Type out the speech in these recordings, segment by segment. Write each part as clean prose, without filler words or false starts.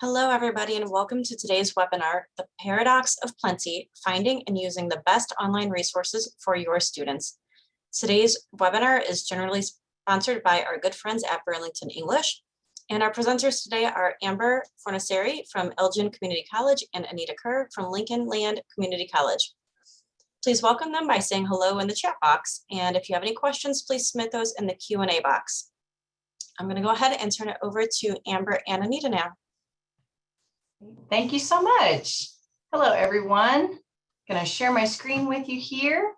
Hello, everybody, and welcome to today's webinar, The Paradox of Plenty, Finding and Using the Best Online Resources for Your Students. Today's webinar is generally sponsored by our good friends at Burlington English, and our presenters today are Amber Fornaciari from Elgin Community College and Anita Kerr from Lincoln Land Community College. Please welcome them by saying hello in the chat box, and if you have any questions, please submit those in the Q&A box. I'm going to go ahead and turn it over to Amber and Anita now. Thank you so much. Hello, everyone. Going to share my screen with you here.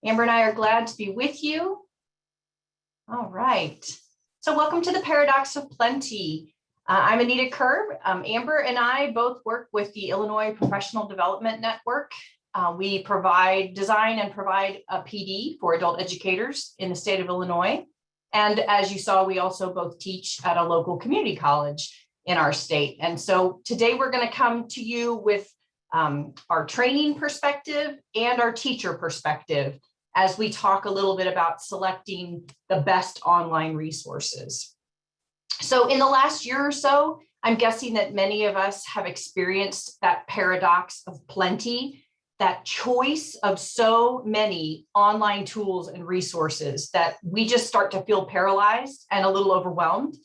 Amber and I are glad to be with you. All right. So welcome to the Paradox of Plenty. I'm Anita Kerr. Amber and I both work with the Illinois Professional Development Network. We design and provide a PD for adult educators in the state of Illinois. And as you saw, we also both teach at a local community college in our state. And so today we're going to come to you with our training perspective and our teacher perspective as we talk a little bit about selecting the best online resources. So in the last year or so, I'm guessing that many of us have experienced that paradox of plenty, that choice of so many online tools and resources that we just start to feel paralyzed and a little overwhelmed.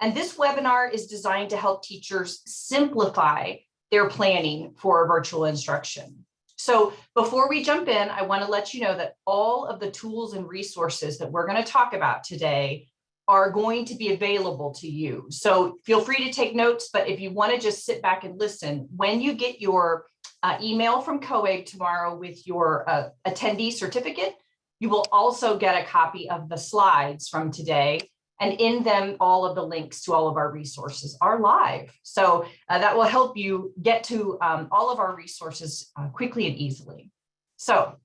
And this webinar is designed to help teachers simplify their planning for virtual instruction. So before we jump in, I want to let you know that all of the tools and resources that we're going to talk about today are going to be available to you. So feel free to take notes, but if you want to just sit back and listen, when you get your email from COAG tomorrow with your attendee certificate, you will also get a copy of the slides from today. And in them, all of the links to all of our resources are live. So that will help you get to all of our resources quickly and easily. So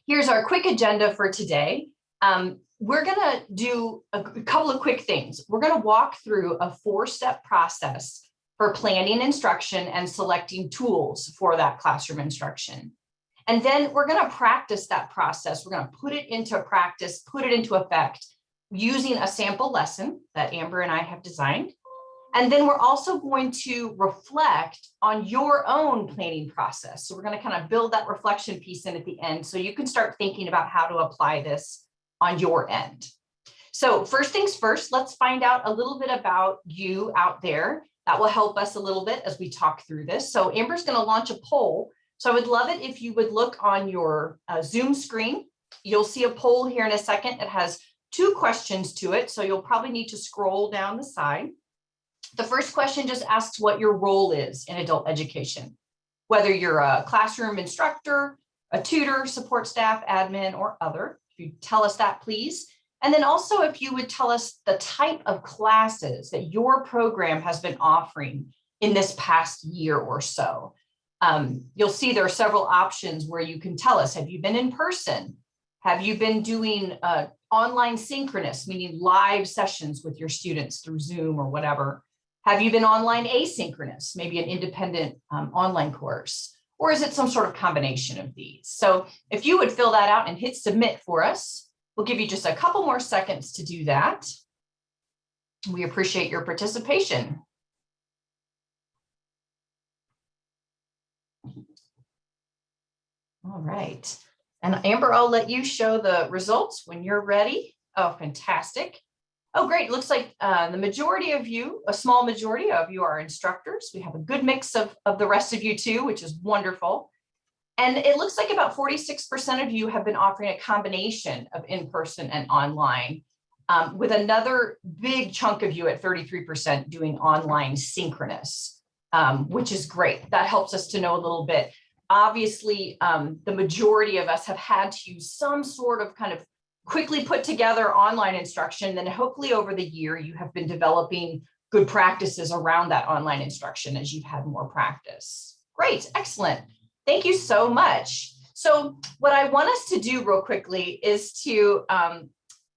here's our quick agenda for today. We're going to do a couple of quick things. We're going to walk through a 4-step process for planning instruction and selecting tools for that classroom instruction. And then we're going to practice that process. We're going to put it into practice, put it into effect, using a sample lesson that Amber and I have designed. And then we're also going to reflect on your own planning process. So we're going to kind of build that reflection piece in at the end so you can start thinking about how to apply this on your end. So first things first, let's find out a little bit about you out there. That will help us a little bit as we talk through this. So Amber's going to launch a poll. So I would love it if you would look on your Zoom screen. You'll see a poll here in a second that has 2 questions to it, so you'll probably need to scroll down the side. The first question just asks what your role is in adult education, whether you're a classroom instructor, a tutor, support staff, admin, or other. If you tell us that, please. And then also if you would tell us the type of classes that your program has been offering in this past year or so. You'll see there are several options where you can tell us, have you been in person? Have you been doing online synchronous, meaning live sessions with your students through Zoom or whatever? Have you been online asynchronous, maybe an independent online course? Or is it some sort of combination of these? So if you would fill that out and hit submit for us, we'll give you just a couple more seconds to do that. We appreciate your participation. All right. And Amber, I'll let you show the results when you're ready. Oh, fantastic. Oh, great. Looks like the majority of you, a small majority of you are instructors. We have a good mix of the rest of you too, which is wonderful. And it looks like about 46% of you have been offering a combination of in-person and online, with another big chunk of you at 33% doing online synchronous, which is great. That helps us to know a little bit. Obviously, the majority of us have had to use some sort of kind of quickly put together online instruction. Then hopefully over the year, you have been developing good practices around that online instruction as you've had more practice. Great, excellent. Thank you so much. So what I want us to do real quickly is to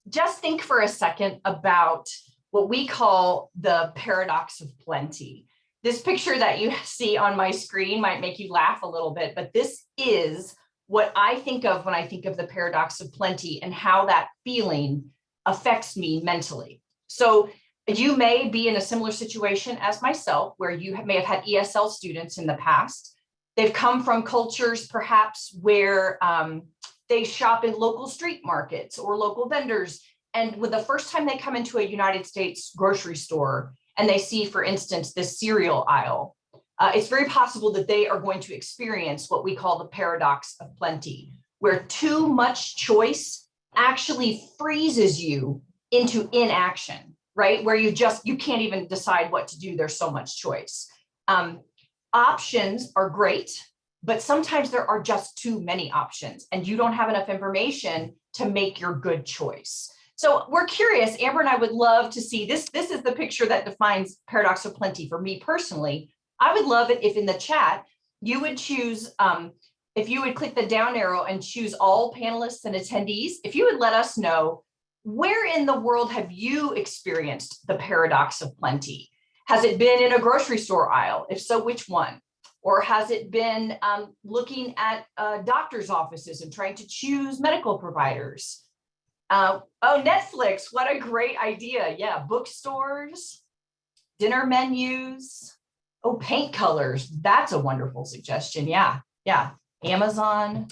just think for a second about what we call the paradox of plenty. This picture that you see on my screen might make you laugh a little bit, but this is what I think of when I think of the paradox of plenty and how that feeling affects me mentally. So you may be in a similar situation as myself, where you may have had ESL students in the past. They've come from cultures perhaps where they shop in local street markets or local vendors. And with the first time they come into a United States grocery store and they see, for instance, this cereal aisle, it's very possible that they are going to experience what we call the paradox of plenty, where too much choice actually freezes you into inaction, right? Where you can't even decide what to do. There's so much choice. Options are great, but sometimes there are just too many options and you don't have enough information to make your good choice. So we're curious, Amber and I would love to see this. This is the picture that defines paradox of plenty for me personally. I would love it if in the chat, you would choose, if you would click the down arrow and choose all panelists and attendees, if you would let us know, where in the world have you experienced the paradox of plenty? Has it been in a grocery store aisle? If so, which one? Or has it been looking at doctor's offices and trying to choose medical providers? Oh, Netflix, what a great idea. Yeah, bookstores, dinner menus. Oh, paint colors. That's a wonderful suggestion. Yeah, yeah. Amazon,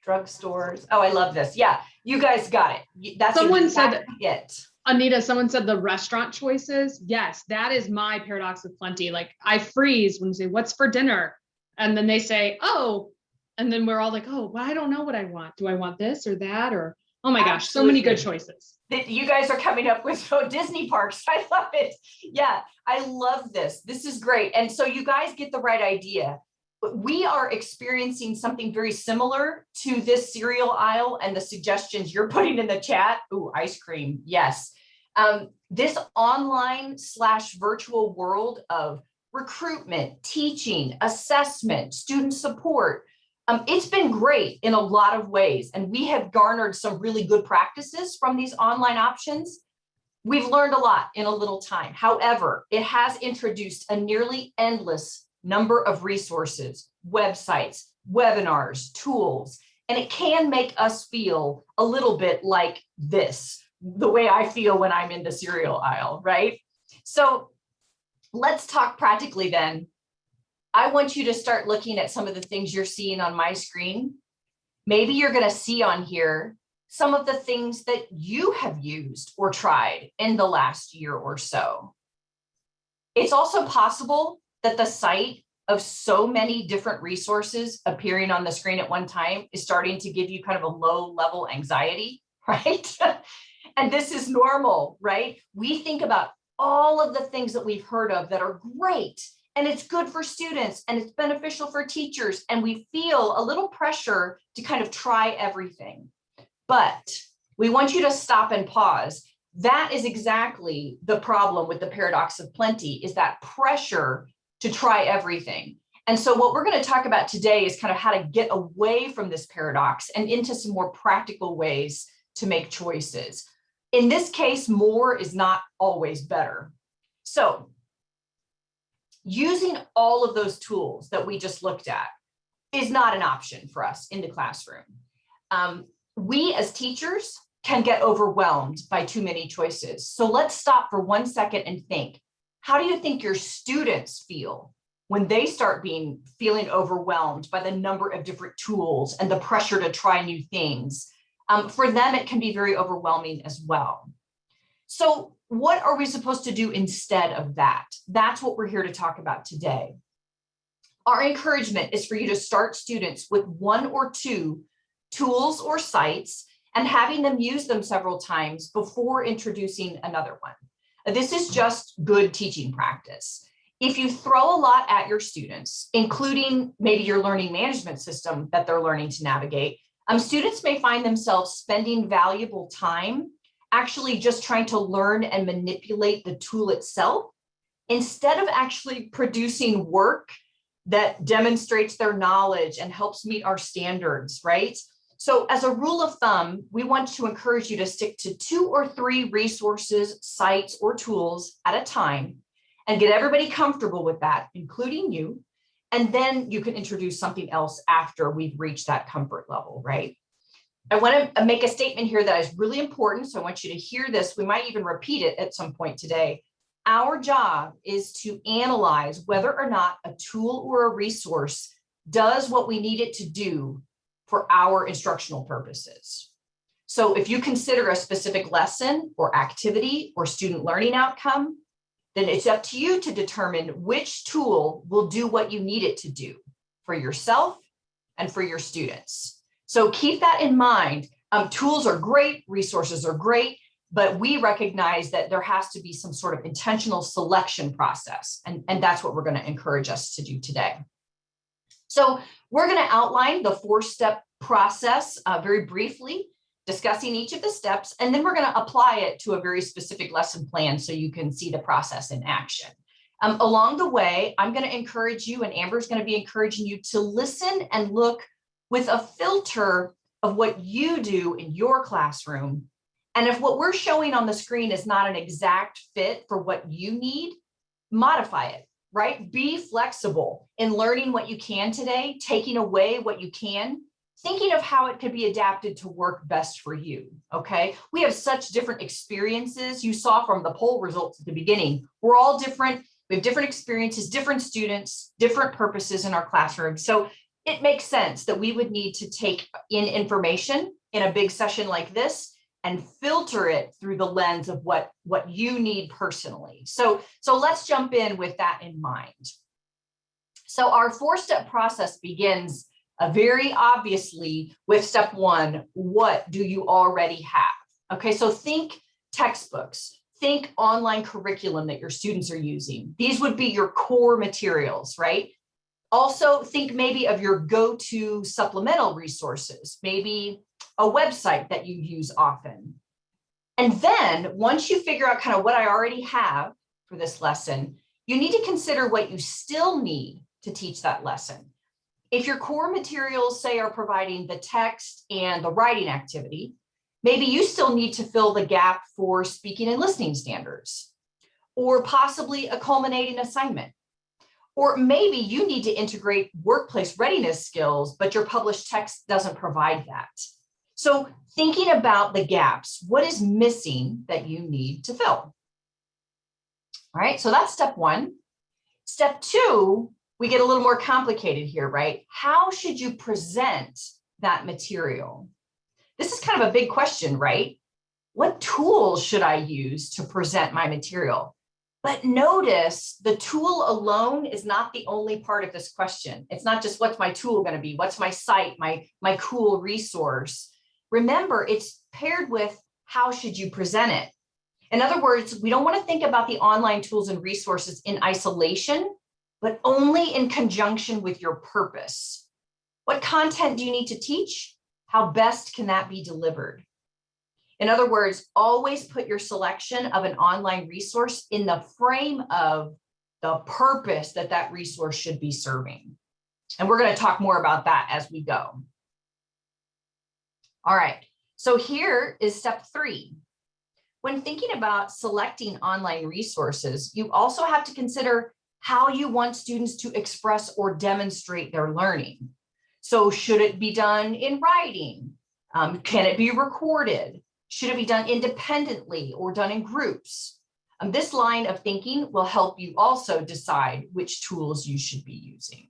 drugstores. Oh, I love this. Yeah, you guys got it. That's someone said it. Anita, someone said the restaurant choices. Yes, that is my paradox of plenty. Like I freeze when you say, what's for dinner? And then they say, oh, and then we're all like, oh, well, I don't know what I want. Do I want this or that? Or, oh my gosh, so many good choices. You guys are coming up with Disney parks. I love it. Yeah, I love this. This is great. And so you guys get the right idea. We are experiencing something very similar to this cereal aisle and the suggestions you're putting in the chat. Ooh, ice cream. Yes. This online / virtual world of recruitment, teaching, assessment, student support. It's been great in a lot of ways, and we have garnered some really good practices from these online options. We've learned a lot in a little time. However, it has introduced a nearly endless number of resources, websites, webinars, tools, and it can make us feel a little bit like this, the way I feel when I'm in the cereal aisle, right? So let's talk practically then. I want you to start looking at some of the things you're seeing on my screen. Maybe you're going to see on here some of the things that you have used or tried in the last year or so. It's also possible that the sight of so many different resources appearing on the screen at one time is starting to give you kind of a low level anxiety, right? And this is normal, right? We think about all of the things that we've heard of that are great, and it's good for students, and it's beneficial for teachers, and we feel a little pressure to kind of try everything. But we want you to stop and pause. That is exactly the problem with the paradox of plenty, is that pressure to try everything. And so what we're going to talk about today is kind of how to get away from this paradox and into some more practical ways to make choices. In this case, more is not always better. So using all of those tools that we just looked at is not an option for us in the classroom. We as teachers can get overwhelmed by too many choices. So let's stop for 1 second and think, how do you think your students feel when they start feeling overwhelmed by the number of different tools and the pressure to try new things? For them, it can be very overwhelming as well. So what are we supposed to do instead of that? That's what we're here to talk about today. Our encouragement is for you to start students with 1 or 2 tools or sites and having them use them several times before introducing another one. This is just good teaching practice. If you throw a lot at your students, including maybe your learning management system that they're learning to navigate, students may find themselves spending valuable time actually just trying to learn and manipulate the tool itself, instead of actually producing work that demonstrates their knowledge and helps meet our standards, right? So as a rule of thumb, we want to encourage you to stick to 2 or 3 resources, sites, or tools at a time and get everybody comfortable with that, including you. And then you can introduce something else after we've reached that comfort level, right? I want to make a statement here that is really important. So I want you to hear this. We might even repeat it at some point today. Our job is to analyze whether or not a tool or a resource does what we need it to do for our instructional purposes. So if you consider a specific lesson or activity or student learning outcome, then it's up to you to determine which tool will do what you need it to do for yourself and for your students. So keep that in mind. Tools are great, resources are great, but we recognize that there has to be some sort of intentional selection process. And that's what we're going to encourage us to do today. So we're going to outline the 4-step process very briefly, discussing each of the steps, and then we're going to apply it to a very specific lesson plan so you can see the process in action. Along the way, I'm going to encourage you, and Amber's going to be encouraging you to listen and look with a filter of what you do in your classroom. And if what we're showing on the screen is not an exact fit for what you need, modify it, right? Be flexible in learning what you can today, taking away what you can, thinking of how it could be adapted to work best for you, okay? We have such different experiences. You saw from the poll results at the beginning, we're all different. We have different experiences, different students, different purposes in our classroom. So it makes sense that we would need to take in information in a big session like this and filter it through the lens of what you need personally. So let's jump in with that in mind. So our 4-step process begins very obviously with step 1, what do you already have? Okay, so think textbooks, think online curriculum that your students are using. These would be your core materials, right? Also think maybe of your go-to supplemental resources, maybe a website that you use often. And then once you figure out kind of what I already have for this lesson, you need to consider what you still need to teach that lesson. If your core materials, say, are providing the text and the writing activity, maybe you still need to fill the gap for speaking and listening standards, or possibly a culminating assignment. Or maybe you need to integrate workplace readiness skills, but your published text doesn't provide that. So thinking about the gaps, what is missing that you need to fill? All right, so that's step 1. Step 2, we get a little more complicated here, right? How should you present that material? This is kind of a big question, right? What tools should I use to present my material? But notice the tool alone is not the only part of this question. It's not just what's my tool going to be, what's my site, my cool resource. Remember, it's paired with how should you present it? In other words, we don't want to think about the online tools and resources in isolation, but only in conjunction with your purpose. What content do you need to teach? How best can that be delivered? In other words, always put your selection of an online resource in the frame of the purpose that that resource should be serving. And we're going to talk more about that as we go. All right, so here is step 3. When thinking about selecting online resources, you also have to consider how you want students to express or demonstrate their learning. So should it be done in writing? Can it be recorded? Should it be done independently or done in groups? This line of thinking will help you also decide which tools you should be using.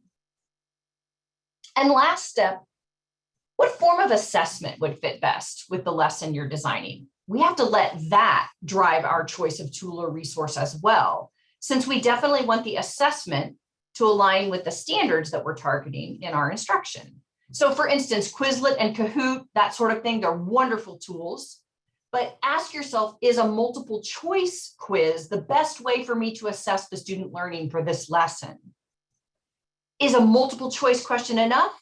And last step, what form of assessment would fit best with the lesson you're designing? We have to let that drive our choice of tool or resource as well, since we definitely want the assessment to align with the standards that we're targeting in our instruction. So for instance, Quizlet and Kahoot, that sort of thing, they're wonderful tools. But ask yourself, is a multiple choice quiz the best way for me to assess the student learning for this lesson? Is a multiple choice question enough?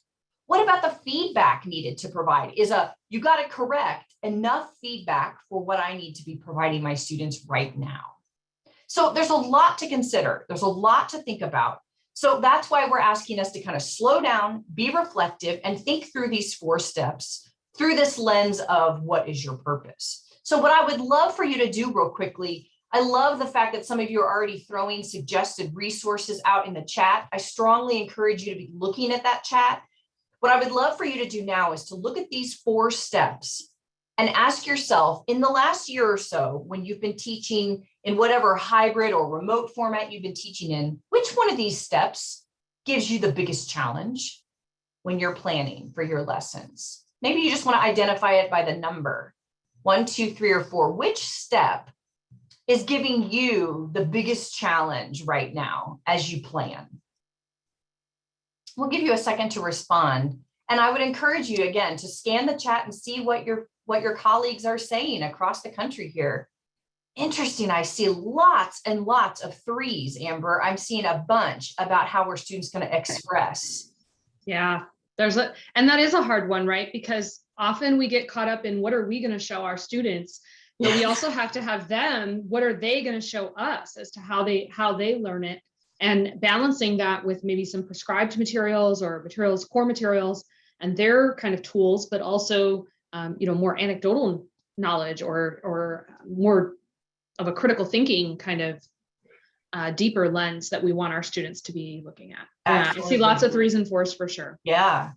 What about the feedback needed to provide? Is you got it correct enough feedback for what I need to be providing my students right now? So there's a lot to consider. There's a lot to think about. So that's why we're asking us to kind of slow down, be reflective, and think through these 4 steps through this lens of what is your purpose. So what I would love for you to do real quickly, I love the fact that some of you are already throwing suggested resources out in the chat. I strongly encourage you to be looking at that chat. What I would love for you to do now is to look at these 4 steps and ask yourself, in the last year or so, when you've been teaching in whatever hybrid or remote format you've been teaching in, which one of these steps gives you the biggest challenge when you're planning for your lessons? Maybe you just want to identify it by the number, 1, 2, 3, or 4. Which step is giving you the biggest challenge right now as you plan? We'll give you a second to respond. And I would encourage you again to scan the chat and see what your colleagues are saying across the country here. Interesting, I see lots and lots of 3s, Amber. I'm seeing a bunch about how our students going to express. Yeah, and that is a hard one, right? Because often we get caught up in what are we going to show our students, but we also have to have them, what are they going to show us as to how they learn it, and balancing that with maybe some prescribed materials or core materials and their kind of tools, but also more anecdotal knowledge or more of a critical thinking kind of deeper lens that we want our students to be looking at. Yeah, I see lots of 3s and 4s for sure. Yeah,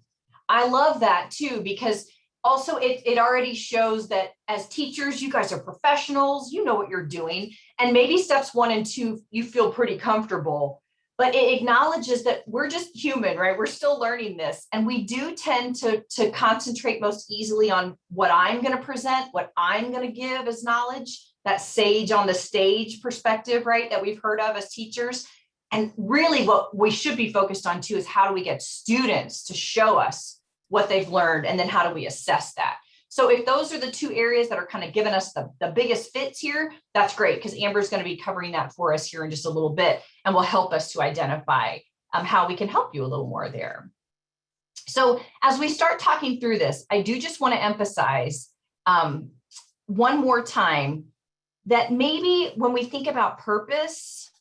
I love that too, because also it already shows that as teachers, you guys are professionals, you know what you're doing. And maybe steps 1 and 2, you feel pretty comfortable, but it acknowledges that we're just human, right? We're still learning this. And we do tend to concentrate most easily on what I'm going to present, what I'm going to give as knowledge, that sage on the stage perspective, right? That we've heard of as teachers. And really what we should be focused on too is how do we get students to show us what they've learned, and then how do we assess that? So if those are the 2 areas that are kind of giving us the biggest fits here, that's great, because Amber's going to be covering that for us here in just a little bit and will help us to identify how we can help you a little more there. So as we start talking through this, I do just want to emphasize one more time that maybe when we think about purpose,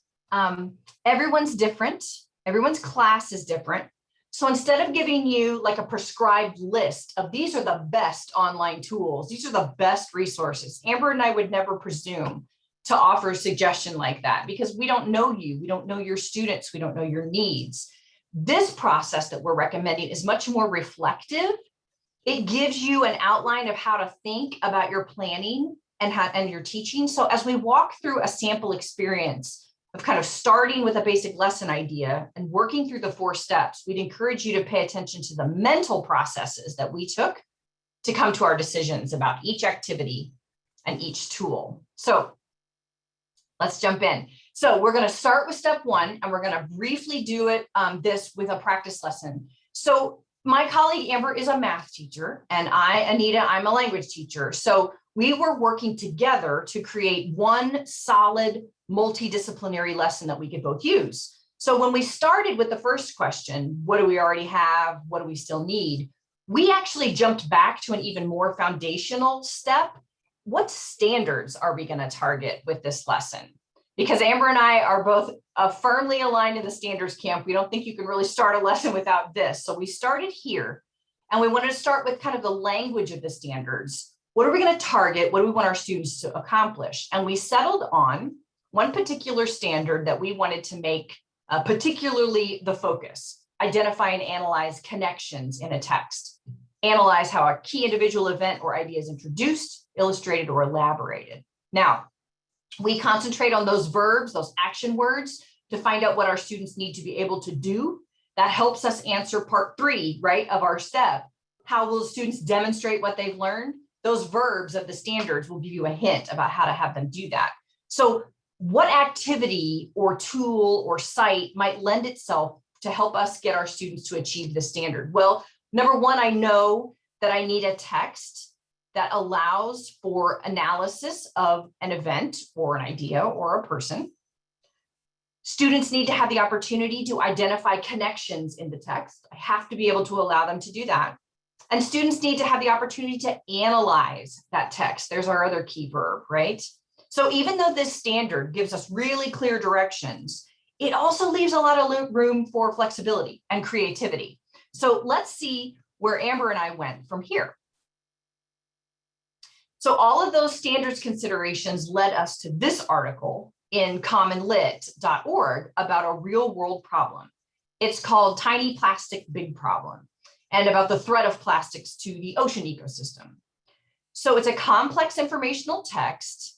everyone's different, everyone's class is different. So instead of giving you like a prescribed list of these are the best online tools, these are the best resources, Amber and I would never presume to offer a suggestion like that, because we don't know you, we don't know your students, we don't know your needs. This process that we're recommending is much more reflective. It gives you an outline of how to think about your planning and your teaching. So as we walk through a sample experience of kind of starting with a basic lesson idea and working through the 4 steps, we'd encourage you to pay attention to the mental processes that we took to come to our decisions about each activity and each tool. So let's jump in. So we're going to start with step 1, and we're going to briefly do it this with a practice lesson. So my colleague Amber is a math teacher, and Anita, I'm a language teacher. So we were working together to create one solid multidisciplinary lesson that we could both use. So when we started with the first question, what do we already have? What do we still need? We actually jumped back to an even more foundational step. What standards are we going to target with this lesson? Because Amber and I are both firmly aligned in the standards camp. We don't think you can really start a lesson without this. So we started here, and we wanted to start with kind of the language of the standards. What are we going to target? What do we want our students to accomplish? And we settled on one particular standard that we wanted to make particularly the focus: identify and analyze connections in a text. Analyze how a key individual event or idea is introduced, illustrated, or elaborated. Now, we concentrate on those verbs, those action words, to find out what our students need to be able to do. That helps us answer part 3, right, of our step. How will students demonstrate what they've learned? Those verbs of the standards will give you a hint about how to have them do that. So what activity or tool or site might lend itself to help us get our students to achieve the standard? Well, number one, I know that I need a text that allows for analysis of an event or an idea or a person. Students need to have the opportunity to identify connections in the text. I have to be able to allow them to do that. And students need to have the opportunity to analyze that text. There's our other key verb, right? So even though this standard gives us really clear directions, it also leaves a lot of room for flexibility and creativity. So let's see where Amber and I went from here. So all of those standards considerations led us to this article in commonlit.org about a real world problem. It's called Tiny Plastic Big Problem, and about the threat of plastics to the ocean ecosystem. So it's a complex informational text,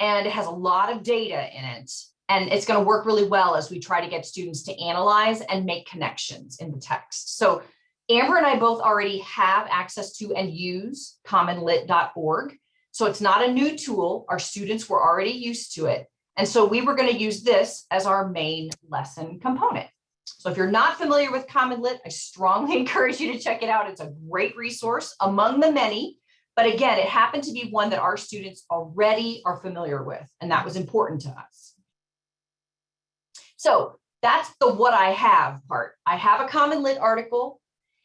and it has a lot of data in it, and it's going to work really well as we try to get students to analyze and make connections in the text. So Amber and I both already have access to and use commonlit.org. So it's not a new tool. Our students were already used to it. And so we were going to use this as our main lesson component. So if you're not familiar with CommonLit, I strongly encourage you to check it out. It's a great resource among the many. But again, it happened to be one that our students already are familiar with, and that was important to us. So that's the what I have part. I have a CommonLit article.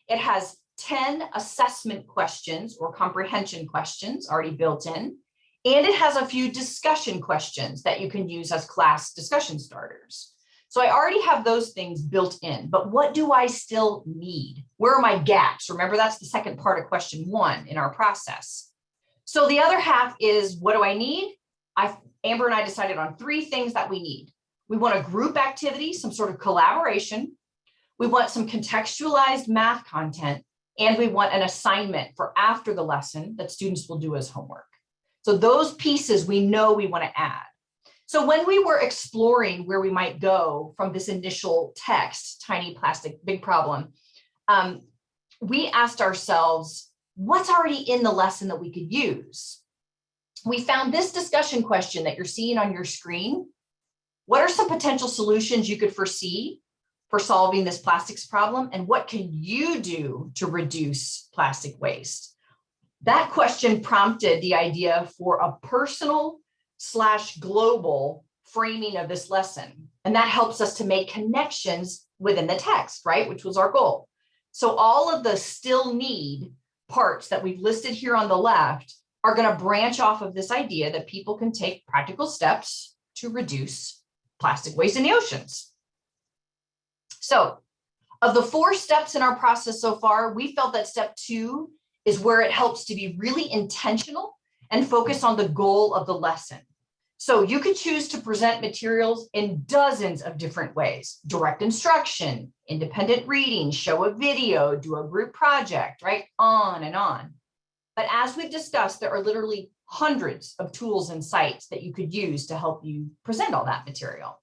It has 10 assessment questions or comprehension questions already built in, and it has a few discussion questions that you can use as class discussion starters. So I already have those things built in, but what do I still need? Where are my gaps? Remember, that's the second part of question 1 in our process. So the other half is, what do I need? Amber and I decided on 3 things that we need. We want a group activity, some sort of collaboration. We want some contextualized math content, and we want an assignment for after the lesson that students will do as homework. So those pieces we know we want to add. So when we were exploring where we might go from this initial text, Tiny Plastic Big Problem, we asked ourselves, what's already in the lesson that we could use? We found this discussion question that you're seeing on your screen. What are some potential solutions you could foresee for solving this plastics problem? And what can you do to reduce plastic waste? That question prompted the idea for a personal/global framing of this lesson. And that helps us to make connections within the text, right? Which was our goal. So all of the still need parts that we've listed here on the left are going to branch off of this idea that people can take practical steps to reduce plastic waste in the oceans. So of the 4 steps in our process so far, we felt that step 2 is where it helps to be really intentional and focus on the goal of the lesson. So you could choose to present materials in dozens of different ways: direct instruction, independent reading, show a video, do a group project, right? On and on. But as we've discussed, there are literally hundreds of tools and sites that you could use to help you present all that material.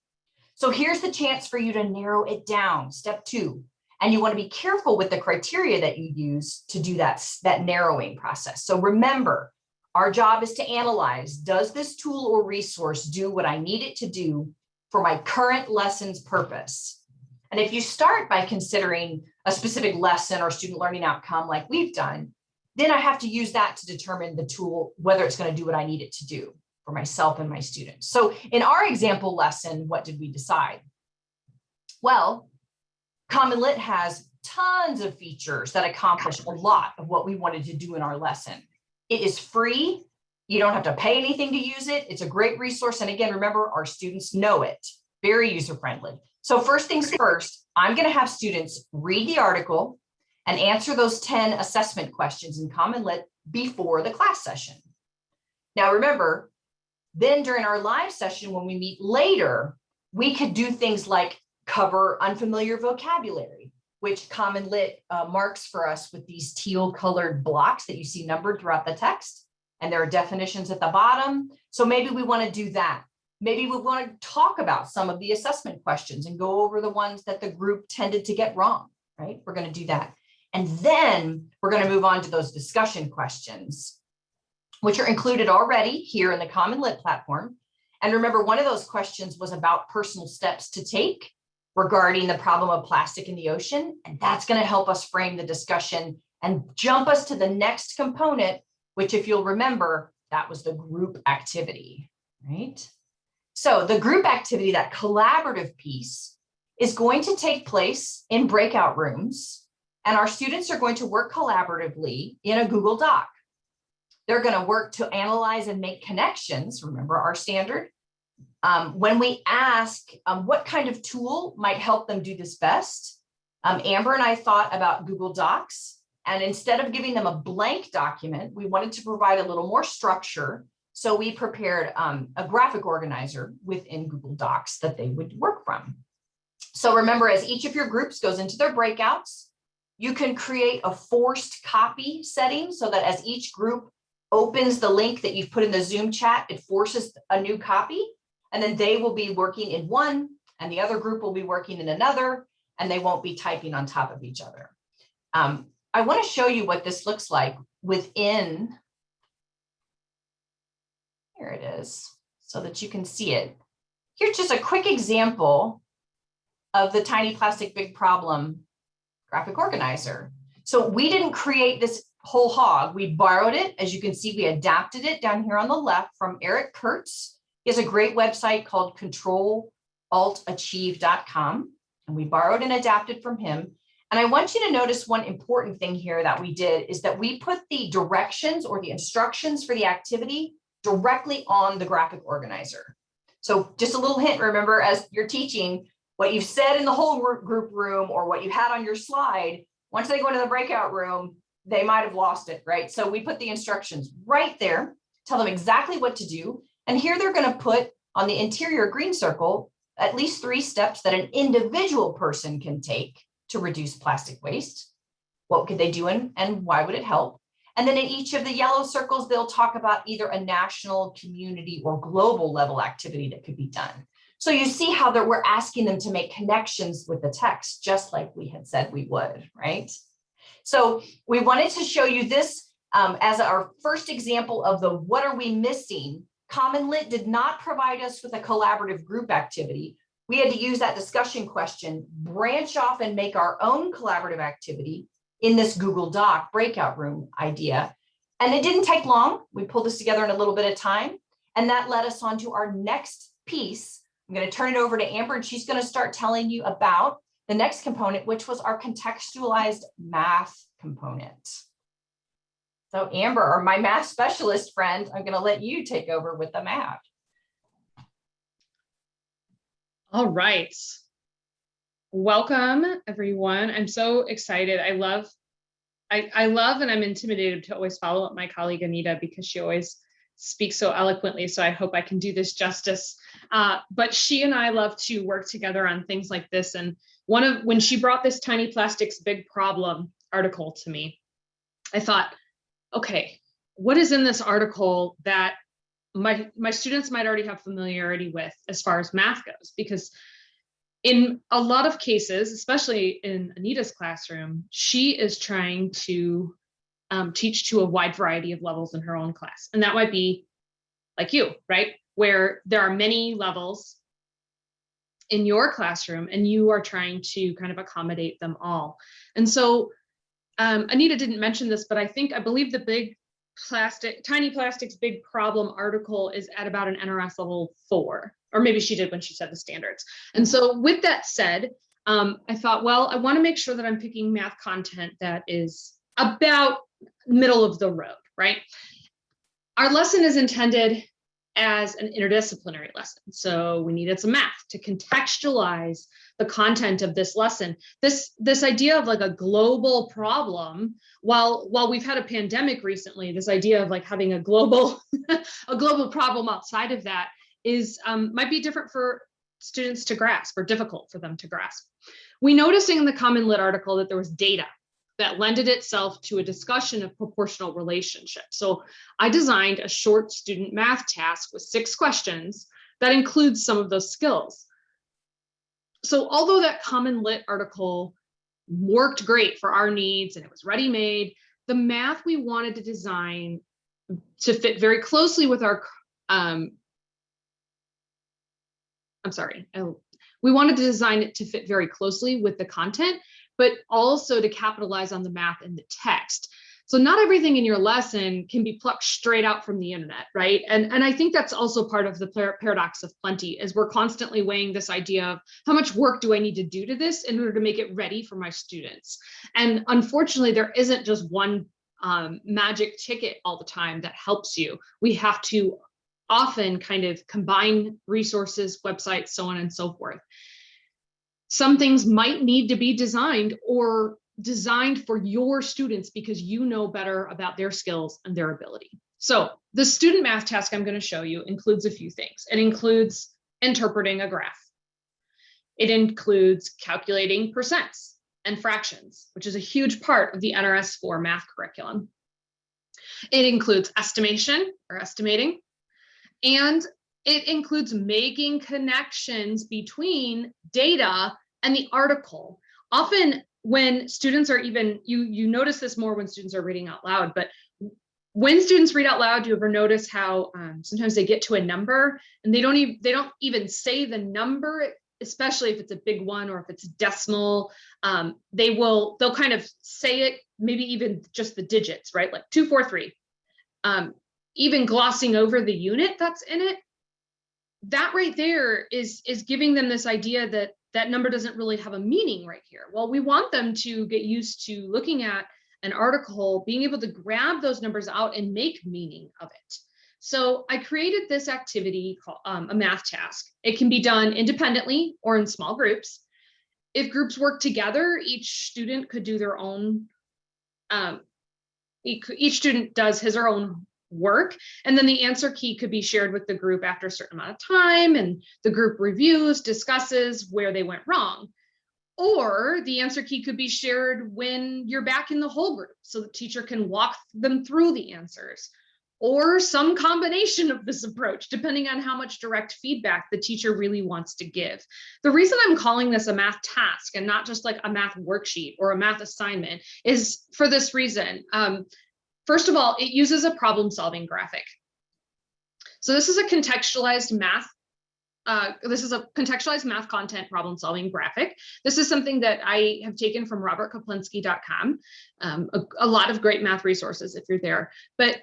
So here's the chance for you to narrow it down, step 2. And you want to be careful with the criteria that you use to do that narrowing process. So remember, our job is to analyze, does this tool or resource do what I need it to do for my current lesson's purpose? And if you start by considering a specific lesson or student learning outcome like we've done, then I have to use that to determine the tool, whether it's going to do what I need it to do for myself and my students. So in our example lesson, what did we decide? Well, Common Lit has tons of features that accomplish a lot of what we wanted to do in our lesson. It is free. You don't have to pay anything to use it. It's a great resource. And again, remember, our students know it. Very user-friendly. So first things first, I'm going to have students read the article and answer those 10 assessment questions in Common Lit before the class session. Now remember, then during our live session, when we meet later, we could do things like cover unfamiliar vocabulary, which Common Lit marks for us with these teal colored blocks that you see numbered throughout the text. And there are definitions at the bottom. So maybe we want to do that. Maybe we want to talk about some of the assessment questions and go over the ones that the group tended to get wrong, right? We're going to do that. And then we're going to move on to those discussion questions, which are included already here in the Common Lit platform. And remember, one of those questions was about personal steps to take regarding the problem of plastic in the ocean. And that's going to help us frame the discussion and jump us to the next component, which, if you'll remember, that was the group activity, right? So the group activity, that collaborative piece, is going to take place in breakout rooms, and our students are going to work collaboratively in a Google Doc. They're going to work to analyze and make connections. Remember our standard. When we ask what kind of tool might help them do this best, Amber and I thought about Google Docs, and instead of giving them a blank document, we wanted to provide a little more structure. So we prepared a graphic organizer within Google Docs that they would work from. So remember, as each of your groups goes into their breakouts, you can create a forced copy setting so that as each group opens the link that you've put in the Zoom chat, it forces a new copy. And then they will be working in one, and the other group will be working in another, and they won't be typing on top of each other. I want to show you what this looks like within. Here it is, so that you can see it. Here's just a quick example of the Tiny Plastic Big Problem graphic organizer. So we didn't create this whole hog. We borrowed it. As you can see, we adapted it down here on the left from Eric Kurtz. He has a great website called controlaltachieve.com, and we borrowed and adapted from him. And I want you to notice one important thing here that we did is that we put the directions or the instructions for the activity directly on the graphic organizer. So just a little hint, remember, as you're teaching, what you've said in the whole group room or what you had on your slide, once they go into the breakout room, they might have lost it, right? So we put the instructions right there, tell them exactly what to do. And here they're going to put on the interior green circle at least 3 steps that an individual person can take to reduce plastic waste. What could they do and why would it help? And then in each of the yellow circles, they'll talk about either a national, community, or global level activity that could be done. So you see how that we're asking them to make connections with the text, just like we had said we would, right? So we wanted to show you this as our first example of the what are we missing. Common Lit did not provide us with a collaborative group activity. We had to use that discussion question, branch off and make our own collaborative activity in this Google Doc breakout room idea. And it didn't take long. We pulled this together in a little bit of time. And that led us on to our next piece. I'm going to turn it over to Amber, and she's going to start telling you about the next component, which was our contextualized math component. So Amber, or my math specialist friend, I'm going to let you take over with the math. All right. Welcome, everyone. I'm so excited. I love and I'm intimidated to always follow up my colleague Anita because she always speaks so eloquently. So I hope I can do this justice. But she and I love to work together on things like this. And when she brought this Tiny Plastics Big Problem article to me, I thought, okay, what is in this article that my students might already have familiarity with as far as math goes? Because in a lot of cases, especially in Anita's classroom, she is trying to teach to a wide variety of levels in her own class. And that might be like you, right? Where there are many levels in your classroom and you are trying to kind of accommodate them all. And so Anita didn't mention this, but I believe the big tiny plastics, big problem article is at about an NRS level 4, or maybe she did when she said the standards. And so with that said, I thought, well, I want to make sure that I'm picking math content that is about middle of the road, right? Our lesson is intended as an interdisciplinary lesson. So we needed some math to contextualize the content of this lesson. This idea of like a global problem, while we've had a pandemic recently, this idea of like having a global a global problem outside of that is might be different for students to grasp, or difficult for them to grasp. We noticed in the Common Lit article that there was data that lended itself to a discussion of proportional relationships. So I designed a short student math task with 6 questions that includes some of those skills. So although that Common Lit article worked great for our needs and it was ready-made, the math we wanted to design to fit very closely with our, we wanted to design it to fit very closely with the content, but also to capitalize on the math in the text. So not everything in your lesson can be plucked straight out from the internet, right? And I think that's also part of the paradox of plenty, is we're constantly weighing this idea of how much work do I need to do to this in order to make it ready for my students? And unfortunately, there isn't just one magic ticket all the time that helps you. We have to often kind of combine resources, websites, so on and so forth. Some things might need to be designed for your students because you know better about their skills and their ability. So the student math task I'm going to show you includes a few things. It includes interpreting a graph. It includes calculating percents and fractions, which is a huge part of the NRS 4 math curriculum. It includes estimation or estimating, and it includes making connections between data and the article. Often when students are even, you notice this more when students are reading out loud, but when students read out loud, do you ever notice how sometimes they get to a number and they don't even say the number, especially if it's a big one or if it's decimal, they'll kind of say it, maybe even just the digits, right? Like 243, even glossing over the unit that's in it. That right there is giving them this idea that that number doesn't really have a meaning right here. Well, we want them to get used to looking at an article, being able to grab those numbers out and make meaning of it. So I created this activity called a math task. It can be done independently or in small groups. If groups work together, each student could do their own, each student does his or her own work, and then the answer key could be shared with the group after a certain amount of time, and the group reviews, discusses where they went wrong. Or the answer key could be shared when you're back in the whole group, so the teacher can walk them through the answers, or some combination of this approach, depending on how much direct feedback the teacher really wants to give. The reason I'm calling this a math task and not just like a math worksheet or a math assignment is for this reason. First of all, it uses a problem-solving graphic. So this is a contextualized math. This is a contextualized math content problem-solving graphic. This is something that I have taken from robertkoplinski.com. A lot of great math resources if you're there. But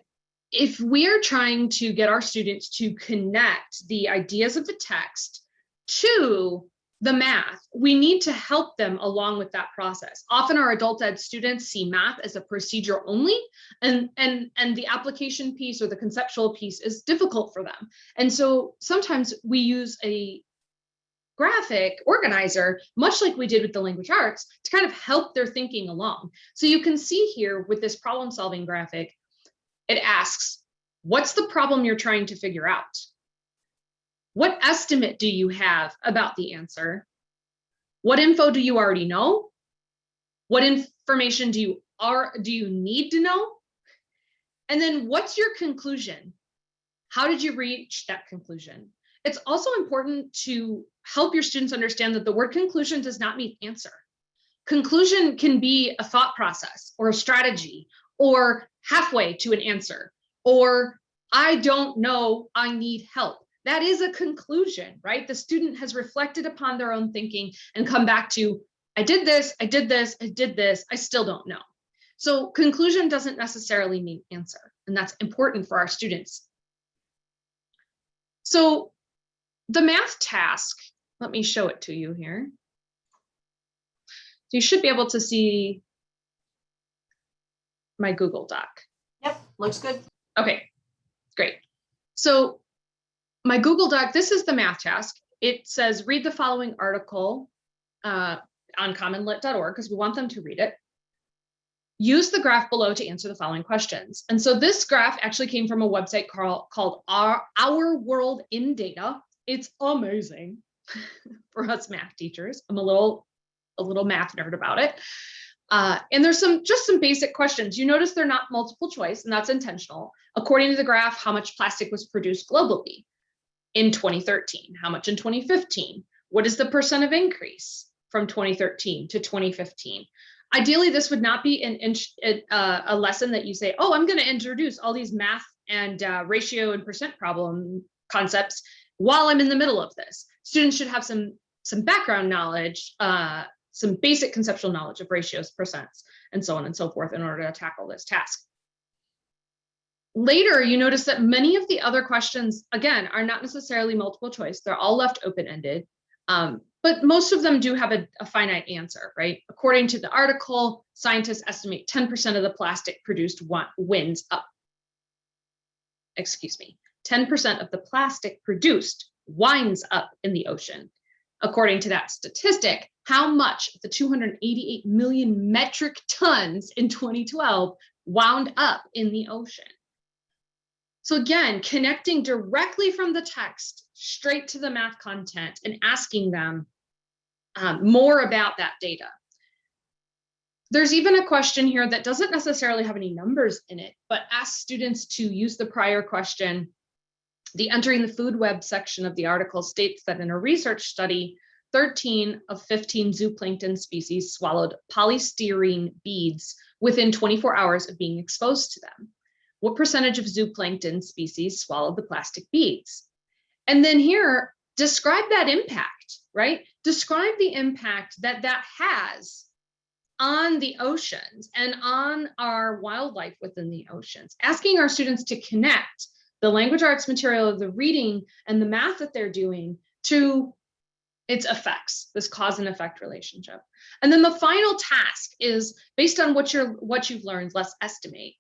if we're trying to get our students to connect the ideas of the text to the math, we need to help them along with that process. Often our adult ed students see math as a procedure only, and the application piece or the conceptual piece is difficult for them. And so sometimes we use a graphic organizer, much like we did with the language arts, to kind of help their thinking along. So you can see here with this problem solving graphic, it asks, what's the problem you're trying to figure out? What estimate do you have about the answer? What info do you already know? What information do you need to know? And then what's your conclusion? How did you reach that conclusion? It's also important to help your students understand that the word conclusion does not mean answer. Conclusion can be a thought process or a strategy or halfway to an answer, or I don't know, I need help. That is a conclusion, right? The student has reflected upon their own thinking and come back to, I did this, I did this, I did this, I still don't know. So conclusion doesn't necessarily mean answer, and that's important for our students. So the math task, let me show it to you here. So you should be able to see my Google Doc. Yep, looks good. Okay, great. So my Google Doc, this is the math task. It says, read the following article on commonlit.org, because we want them to read it. Use the graph below to answer the following questions. And so this graph actually came from a website called Our World in Data. It's amazing for us math teachers. I'm a little math nerd about it. And there's just some basic questions. You notice they're not multiple choice, and that's intentional. According to the graph, how much plastic was produced globally in 2013? How much in 2015? What is the percent of increase from 2013 to 2015? Ideally, this would not be a lesson that you say, oh, I'm going to introduce all these math and ratio and percent problem concepts while I'm in the middle of this. Students should have some background knowledge, some basic conceptual knowledge of ratios, percents, and so on and so forth in order to tackle this task. Later, you notice that many of the other questions, again, are not necessarily multiple choice. They're all left open-ended, but most of them do have a finite answer, right? According to the article, scientists estimate 10% of the plastic produced winds up. Excuse me, 10% of the plastic produced winds up in the ocean. According to that statistic, how much of the 288 million metric tons in 2012 wound up in the ocean? So again, connecting directly from the text straight to the math content and asking them more about that data. There's even a question here that doesn't necessarily have any numbers in it, but asks students to use the prior question. The Entering the Food Web section of the article states that in a research study, 13 of 15 zooplankton species swallowed polystyrene beads within 24 hours of being exposed to them. What percentage of zooplankton species swallowed the plastic beads? And then here, describe that impact, right? Describe the impact that that has on the oceans and on our wildlife within the oceans. Asking our students to connect the language arts material of the reading and the math that they're doing to its effects, this cause and effect relationship. And then the final task is based on what you've learned, let's estimate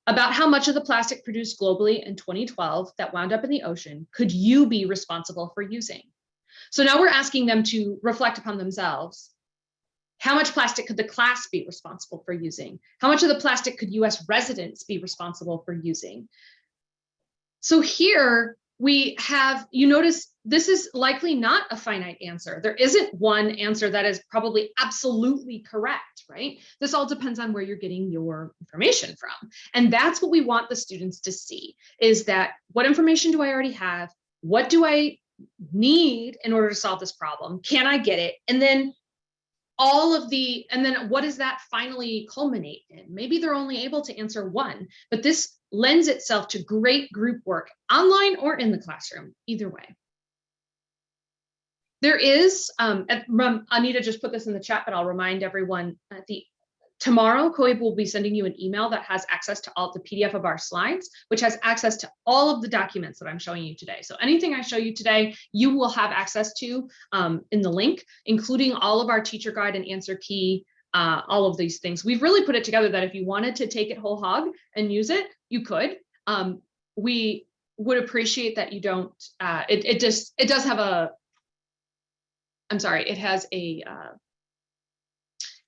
about how much of the plastic produced globally in 2012 that wound up in the ocean could you be responsible for using? So now we're asking them to reflect upon themselves. How much plastic could the class be responsible for using? How much of the plastic could US residents be responsible for using? So here we have, you notice this is likely not a finite answer. There isn't one answer that is probably absolutely correct, right? This all depends on where you're getting your information from. And that's what we want the students to see, is that what information do I already have? What do I need in order to solve this problem? Can I get it? And then and then what does that finally culminate in? Maybe they're only able to answer one, but this lends itself to great group work online or in the classroom, either way. There is, Anita just put this in the chat, but I'll remind everyone tomorrow, COEB will be sending you an email that has access to all the PDF of our slides, which has access to all of the documents that I'm showing you today. So anything I show you today, you will have access to in the link, including all of our teacher guide and answer key, all of these things. We've really put it together that if you wanted to take it whole hog and use it, you could. We would appreciate that you don't, it does have a, I'm sorry, it has a,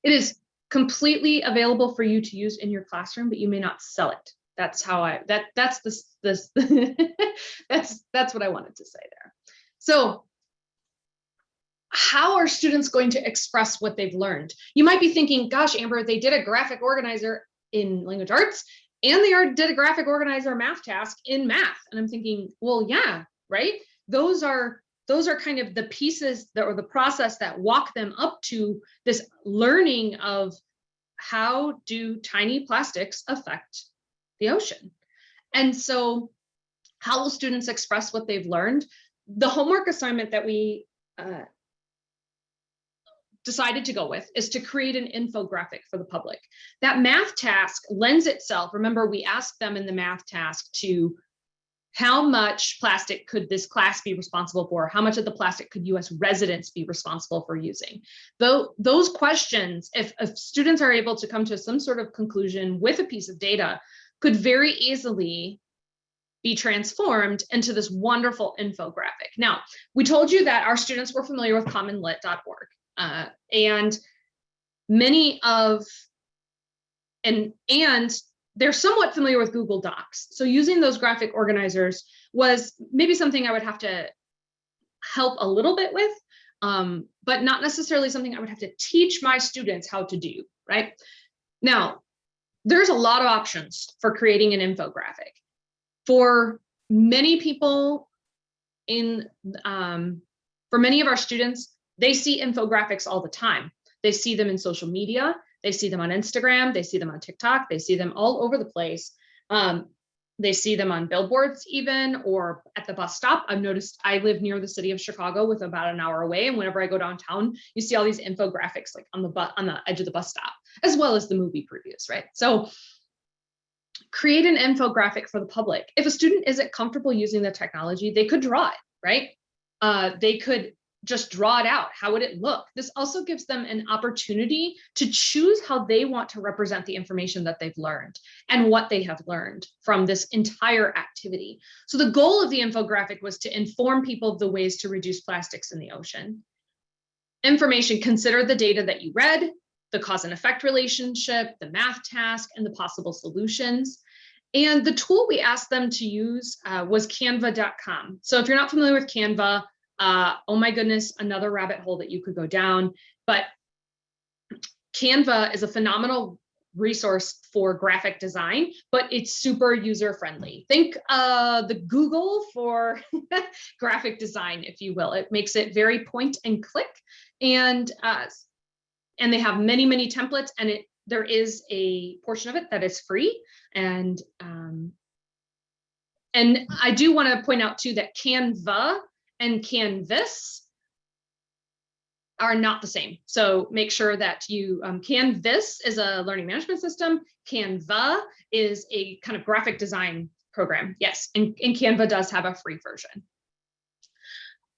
it is completely available for you to use in your classroom, but you may not sell it. That's how that's this that's what I wanted to say there. So how are students going to express what they've learned? You might be thinking, gosh, Amber, they did a graphic organizer in language arts and they did a graphic organizer math task in math. And I'm thinking, well, yeah, right? Those are kind of the pieces or the process that walk them up to this learning of how do tiny plastics affect the ocean. And so how will students express what they've learned? The homework assignment that we decided to go with is to create an infographic for the public. That math task lends itself. Remember, we asked them in the math task to how much plastic could this class be responsible for? How much of the plastic could US residents be responsible for using? Though those questions, if students are able to come to some sort of conclusion with a piece of data, could very easily be transformed into this wonderful infographic. Now, we told you that our students were familiar with commonlit.org, and many of, and they're somewhat familiar with Google Docs. So using those graphic organizers was maybe something I would have to help a little bit with, but not necessarily something I would have to teach my students how to do, right? Now, there's a lot of options for creating an infographic. For many people for many of our students, they see infographics all the time. They see them in social media. They see them on Instagram, they see them on TikTok, they see them all over the place. They see them on billboards even, or at the bus stop. I've noticed I live near the city of Chicago, with about an hour away. And whenever I go downtown, you see all these infographics like on the edge of the bus stop, as well as the movie previews, right? So create an infographic for the public. If a student isn't comfortable using the technology, they could draw it, right? They could just draw it out. How would it look? This also gives them an opportunity to choose how they want to represent the information that they've learned and what they have learned from this entire activity. So the goal of the infographic was to inform people of the ways to reduce plastics in the ocean. Information: consider the data that you read, the cause and effect relationship, the math task, and the possible solutions. And the tool we asked them to use was canva.com. So if you're not familiar with Canva, oh my goodness, another rabbit hole that you could go down. But Canva is a phenomenal resource for graphic design, but it's super user-friendly. Think the Google for graphic design, if you will. It makes it very point and click, and they have many, many templates, and there is a portion of it that is free. And I do want to point out too that Canva and Canvas are not the same. So make sure that you, Canvas is a learning management system. Canva is a kind of graphic design program. Yes, and Canva does have a free version.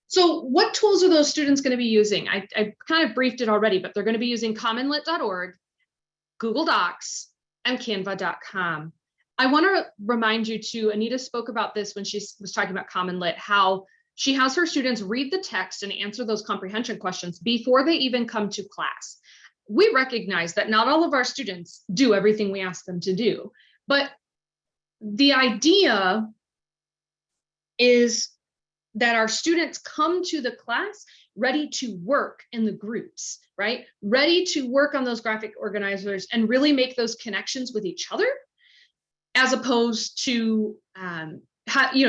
So what tools are those students going to be using? I kind of briefed it already, but they're going to be using commonlit.org, Google Docs, and canva.com. I want to remind you too, Anita spoke about this when she was talking about CommonLit, how she has her students read the text and answer those comprehension questions before they even come to class. We recognize that not all of our students do everything we ask them to do, but the idea is that our students come to the class ready to work in the groups, right? Ready to work on those graphic organizers and really make those connections with each other, as opposed to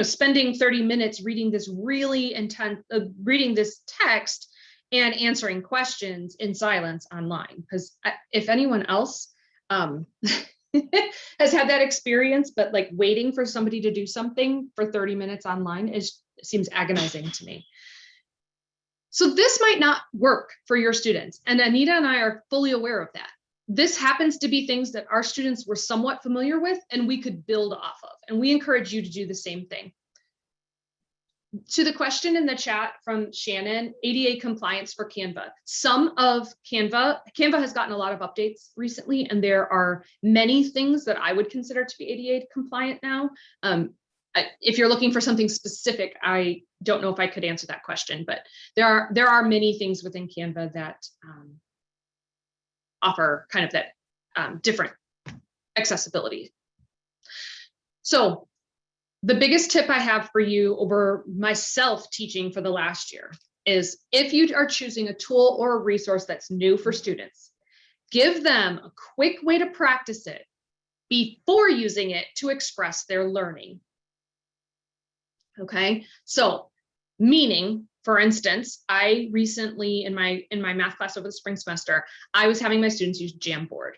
spending 30 minutes reading this really intense, reading this text and answering questions in silence online. Because if anyone else has had that experience, but like waiting for somebody to do something for 30 minutes online seems agonizing to me. So this might not work for your students, and Anita and I are fully aware of that. This happens to be things that our students were somewhat familiar with and we could build off of, and we encourage you to do the same thing. To the question in the chat from Shannon, ADA compliance for Canva. Some of Canva has gotten a lot of updates recently, and there are many things that I would consider to be ADA compliant now. If you're looking for something specific, I don't know if I could answer that question, but there are many things within Canva that offer kind of that different accessibility. So the biggest tip I have for you over myself teaching for the last year is, if you are choosing a tool or a resource that's new for students, give them a quick way to practice it before using it to express their learning. Okay, so meaning, for instance, I recently in my math class over the spring semester, I was having my students use Jamboard.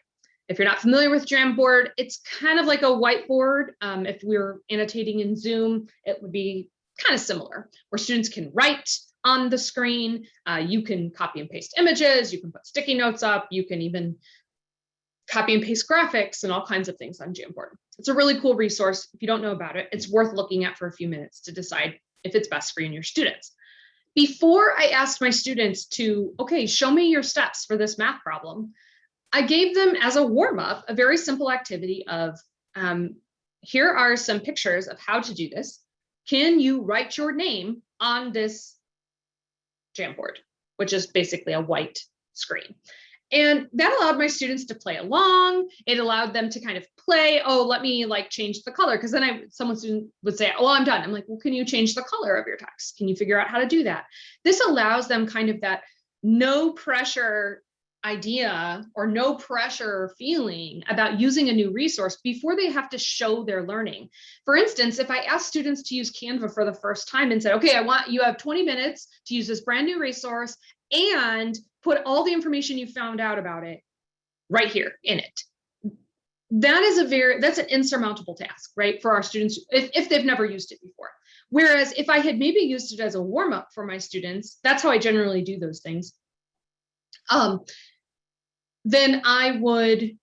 If you're not familiar with Jamboard, it's kind of like a whiteboard. If we were annotating in Zoom, it would be kind of similar, where students can write on the screen. You can copy and paste images, you can put sticky notes up, you can even copy and paste graphics and all kinds of things on Jamboard. It's a really cool resource. If you don't know about it, it's worth looking at for a few minutes to decide if it's best for you and your students. Before I asked my students to, okay, show me your steps for this math problem, I gave them as a warm-up a very simple activity of, here are some pictures of how to do this. Can you write your name on this Jamboard, which is basically a white screen? And that allowed my students to play along. It allowed them to kind of play, oh, let me like change the color. Because then someone student would say, oh, I'm done. I'm like, well, can you change the color of your text? Can you figure out how to do that? This allows them kind of that no pressure idea or no pressure feeling about using a new resource before they have to show their learning. For instance, if I ask students to use Canva for the first time and said, okay, you have 20 minutes to use this brand new resource and put all the information you found out about it right here in it. That's an insurmountable task, right? For our students, if they've never used it before. Whereas if I had maybe used it as a warm-up for my students, that's how I generally do those things. Then I would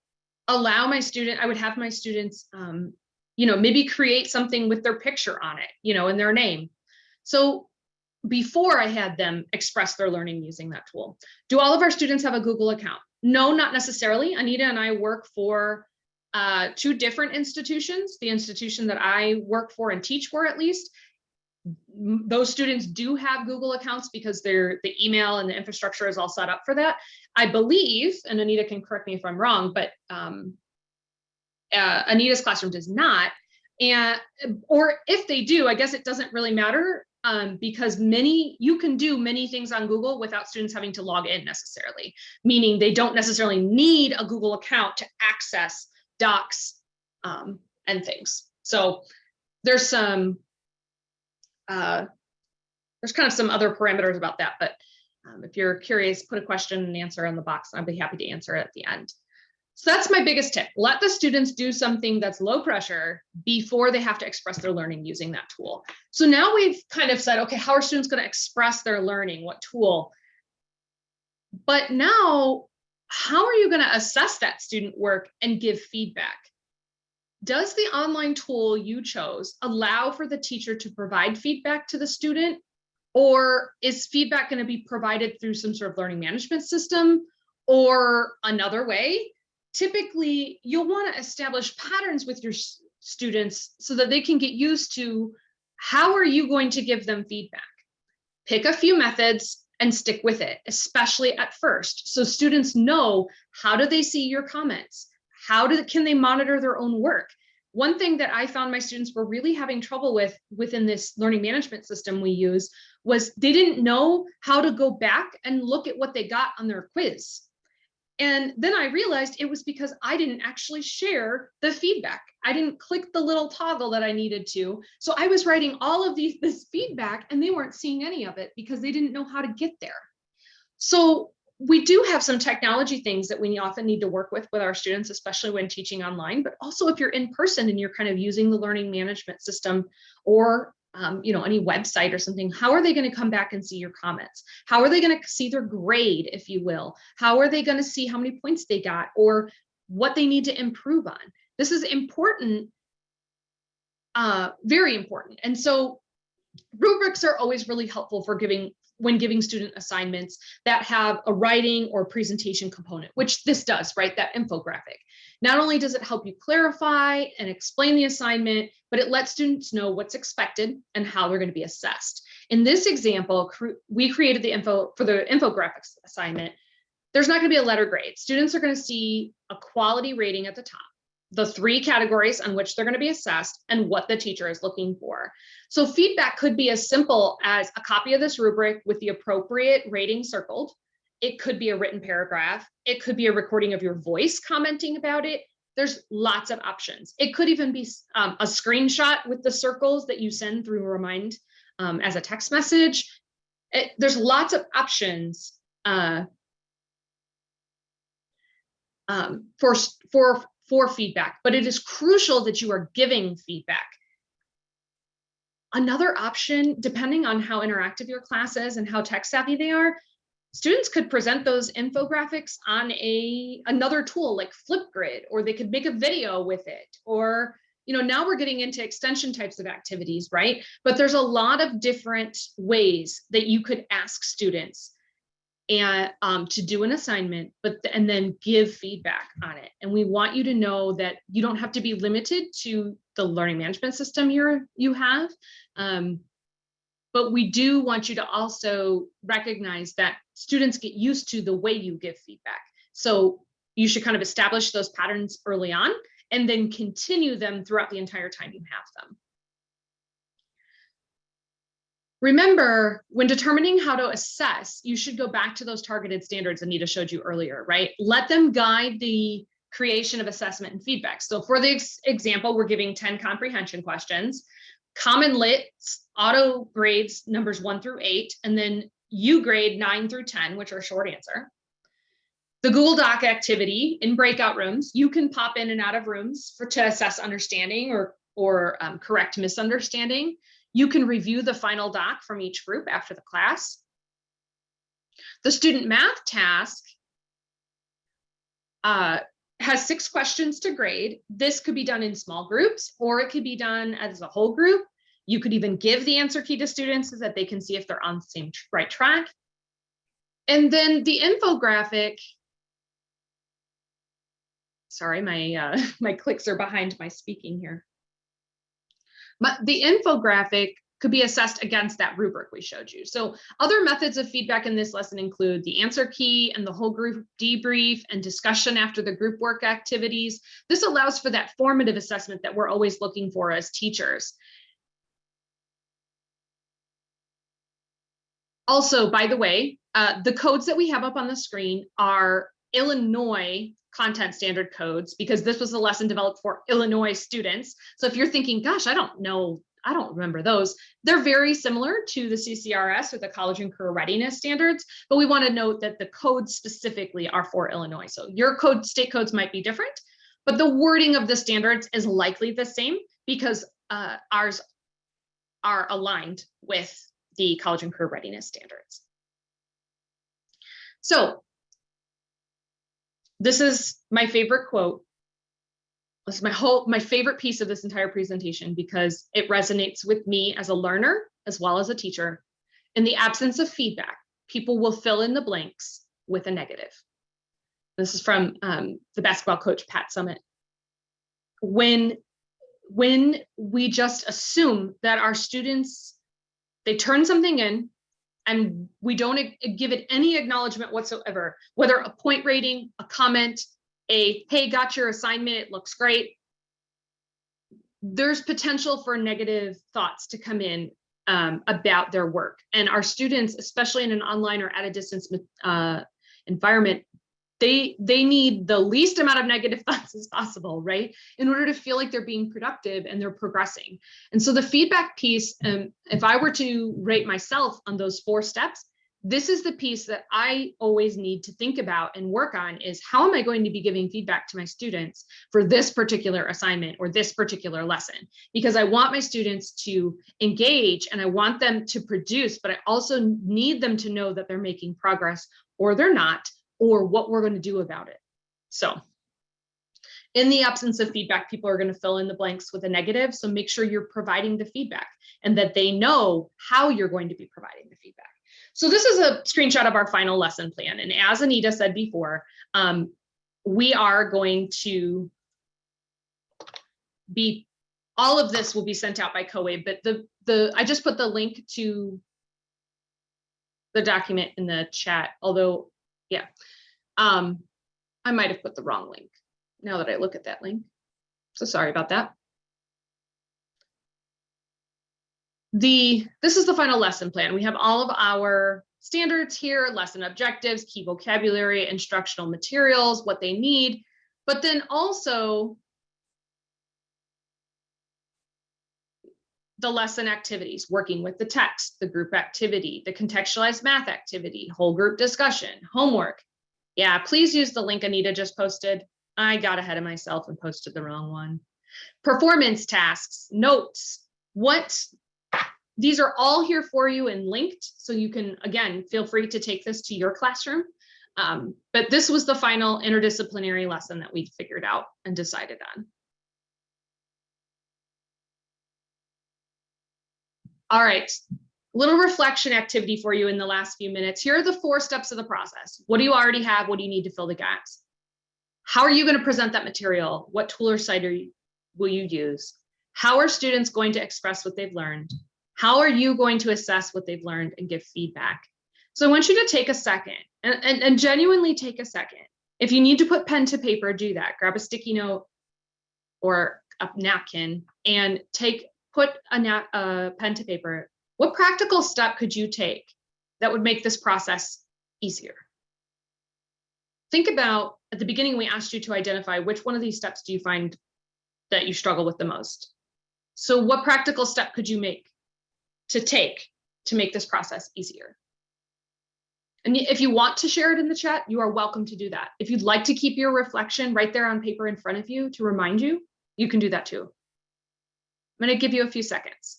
allow my student, I would have my students, maybe create something with their picture on it, and their name. So before I had them express their learning using that tool. Do all of our students have a Google account? No, not necessarily. Anita and I work for 2 different institutions. The institution that I work for and teach for, at least, those students do have Google accounts because the email and the infrastructure is all set up for that. I believe, and Anita can correct me if I'm wrong, but Anita's classroom does not. Or if they do, I guess it doesn't really matter. Because you can do many things on Google without students having to log in necessarily, meaning they don't necessarily need a Google account to access docs and things. So there's kind of some other parameters about that, but if you're curious, put a question and answer in the box. I'd be happy to answer it at the end. So that's my biggest tip. Let the students do something that's low pressure before they have to express their learning using that tool. So now we've kind of said, okay, how are students going to express their learning? What tool? But now, how are you going to assess that student work and give feedback? Does the online tool you chose allow for the teacher to provide feedback to the student? Or is feedback going to be provided through some sort of learning management system or another way? Typically, you'll want to establish patterns with your students so that they can get used to how are you going to give them feedback. Pick a few methods and stick with it, especially at first. So students know, how do they see your comments? Can they monitor their own work? One thing that I found my students were really having trouble with within this learning management system we use was they didn't know how to go back and look at what they got on their quiz. And then I realized it was because I didn't actually share the feedback. I didn't click the little toggle that I needed to. So I was writing all of this feedback and they weren't seeing any of it because they didn't know how to get there. So we do have some technology things that we often need to work with our students, especially when teaching online, but also if you're in person and you're kind of using the learning management system or any website or something, how are they going to come back and see your comments? How are they going to see their grade, if you will? How are they going to see how many points they got or what they need to improve on? This is important, very important. And so rubrics are always really helpful for when giving student assignments that have a writing or presentation component, which this does, right? That infographic. Not only does it help you clarify and explain the assignment, but it lets students know what's expected and how they're going to be assessed. In this example, we created the info for the infographics assignment. There's not going to be a letter grade. Students are going to see a quality rating at the top, the 3 categories on which they're going to be assessed, and what the teacher is looking for. So feedback could be as simple as a copy of this rubric with the appropriate rating circled. It could be a written paragraph. It could be a recording of your voice commenting about it. There's lots of options. It could even be a screenshot with the circles that you send through Remind as a text message. There's lots of options for feedback, but it is crucial that you are giving feedback. Another option, depending on how interactive your class is and how tech savvy they are, students could present those infographics on another tool like Flipgrid, or they could make a video with it, or now we're getting into extension types of activities, right? But there's a lot of different ways that you could ask students and to do an assignment, and then give feedback on it. And we want you to know that you don't have to be limited to the learning management system you have. But we do want you to also recognize that students get used to the way you give feedback. So you should kind of establish those patterns early on and then continue them throughout the entire time you have them. Remember, when determining how to assess, you should go back to those targeted standards Anita showed you earlier, right? Let them guide the creation of assessment and feedback. So for the example, we're giving 10 comprehension questions. Common Lit auto grades numbers 1 through 8, and then you grade 9 through 10, which are short answer. The Google Doc activity in breakout rooms, you can pop in and out of rooms to assess understanding or correct misunderstanding. You can review the final doc from each group after the class. The student math task has 6 questions to grade. This could be done in small groups, or it could be done as a whole group. You could even give the answer key to students so that they can see if they're on the same right track. And then the infographic, sorry, my clicks are behind my speaking here. But the infographic could be assessed against that rubric we showed you. So other methods of feedback in this lesson include the answer key and the whole group debrief and discussion after the group work activities. This allows for that formative assessment that we're always looking for as teachers. Also, by the way, the codes that we have up on the screen are Illinois content standard codes, because this was a lesson developed for Illinois students. So if you're thinking, gosh, I don't remember those, they're very similar to the CCRS or the College and Career Readiness standards, but we want to note that the codes specifically are for Illinois. So your state codes might be different, but the wording of the standards is likely the same because ours are aligned with the College and Career Readiness standards. So this is my favorite quote. This is my favorite piece of this entire presentation because it resonates with me as a learner as well as a teacher. In the absence of feedback, people will fill in the blanks with a negative. This is from the basketball coach, Pat Summitt. When we just assume that our students, they turn something in and we don't give it any acknowledgement whatsoever, whether a point rating, a comment, hey, got your assignment, it looks great. There's potential for negative thoughts to come in about their work. And our students, especially in an online or at a distance environment, they need the least amount of negative thoughts as possible, right? In order to feel like they're being productive and they're progressing. And so the feedback piece, if I were to rate myself on those 4 steps, this is the piece that I always need to think about and work on is how am I going to be giving feedback to my students for this particular assignment or this particular lesson? Because I want my students to engage and I want them to produce, but I also need them to know that they're making progress or they're not, or what we're going to do about it. So in the absence of feedback, people are going to fill in the blanks with a negative. So make sure you're providing the feedback and that they know how you're going to be providing the feedback. So this is a screenshot of our final lesson plan. And as Anita said before, we are going to be, all of this will be sent out by CoWave, but I just put the link to the document in the chat, although, yeah, I might have put the wrong link now that I look at that link. So sorry about that. This is the final lesson plan. We have all of our standards here, lesson objectives, key vocabulary, instructional materials, what they need, but then also the lesson activities, working with the text, the group activity, the contextualized math activity, whole group discussion, homework. Yeah, please use the link Anita just posted. I got ahead of myself and posted the wrong one. Performance tasks, notes, what These are all here for you and linked, so you can, again, feel free to take this to your classroom. But this was the final interdisciplinary lesson that we figured out and decided on. All right, little reflection activity for you in the last few minutes. Here are the 4 steps of the process. What do you already have? What do you need to fill the gaps? How are you going to present that material? What tool or site will you use? How are students going to express what they've learned? How are you going to assess what they've learned and give feedback? So I want you to take a second and genuinely take a second. If you need to put pen to paper, do that. Grab a sticky note or a napkin and put a pen to paper. What practical step could you take that would make this process easier? Think about, at the beginning, we asked you to identify which one of these steps do you find that you struggle with the most. So what practical step could you take to make this process easier? And if you want to share it in the chat, you are welcome to do that. If you'd like to keep your reflection right there on paper in front of you to remind you, you can do that too. I'm going to give you a few seconds.